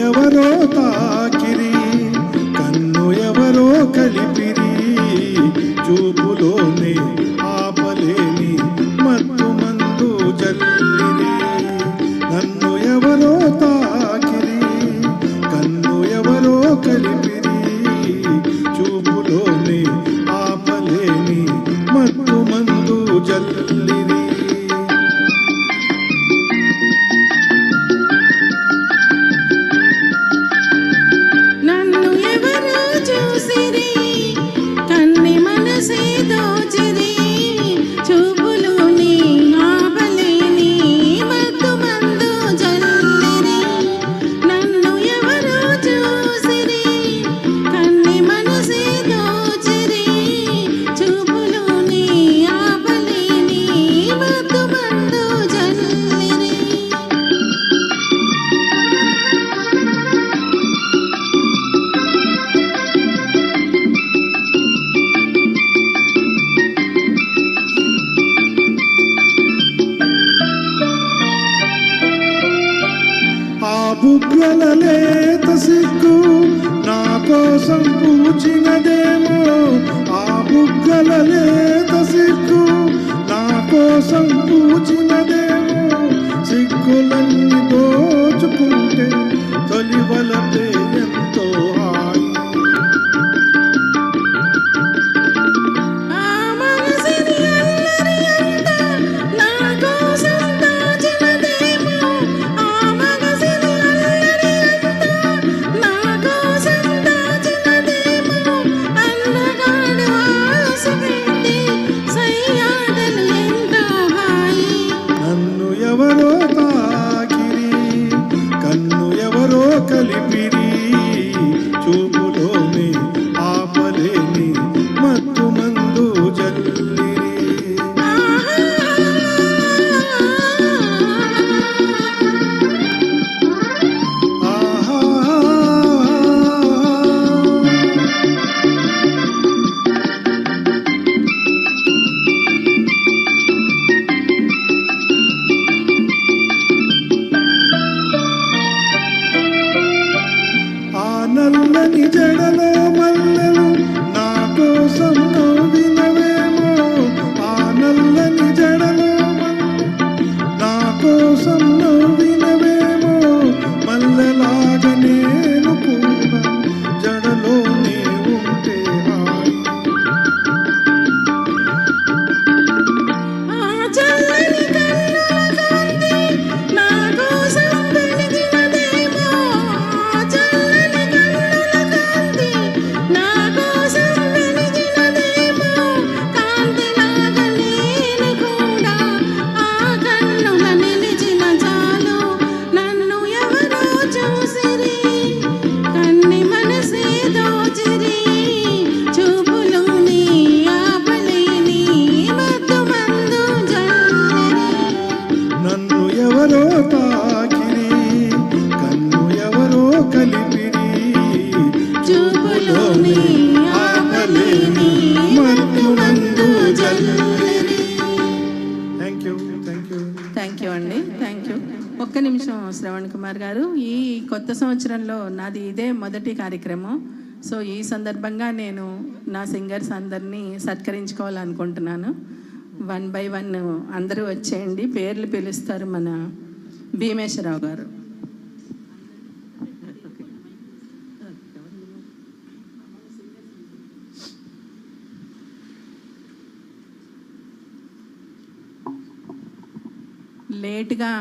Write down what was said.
ఎవరో తాకిరి, కన్ను ఎవరో కలిపిరి, చూపులోనే ఆపలేని మత్తు మందు జల్లిరి. నన్ను ఎవరో తాకిరి, కన్ను ఎవరో కలిపిరి, చూపులోనే ఆపలేని మత్తు మందు జల్లిరి. బుగ్గల లేత సిగ్గు నా కోసం పూచినదేమో, ఆ బుగ్గల లేత సిగ్గు నా కోసం పూచినదేమో. సిగ్గులన్నీ దోచుకుంటే తొలి వలపే ఎంతో హాయి. ఎవరో తాకిరి, కన్ను ఎవరో కలిపిరి, చూపులోని ఆపలేని మత్తు మందు జల్లిరి. నల్లని జడలో మల్లెలు నా కోసం నవ్వినవేమో, ఆ నల్లని జడలో నా కోసం నవ్వినవేమో. మల్లెలాగా నేను కూడా జడలోనే ఉంటే హాయి. ఎవరో తాకిరి, కన్ను ఎవరో కలిపిరి, చూపులోని ఆపలేని మత్తు మందు జల్లిరి. థ్యాంక్ యూ అండి, థ్యాంక్ యూ. ఒక్క నిమిషం శ్రవణ్ కుమార్ గారు, ఈ కొత్త సంవత్సరంలో నాది ఇదే మొదటి కార్యక్రమం. సో ఈ సందర్భంగా నేను నా సింగర్స్ అందరినీ సత్కరించుకోవాలనుకుంటున్నాను. 1 by 1 అందరూ వచ్చేయండి. పేర్లు పిలుస్తారు మన భీమేశ్వరరావు గారు. లేట్గా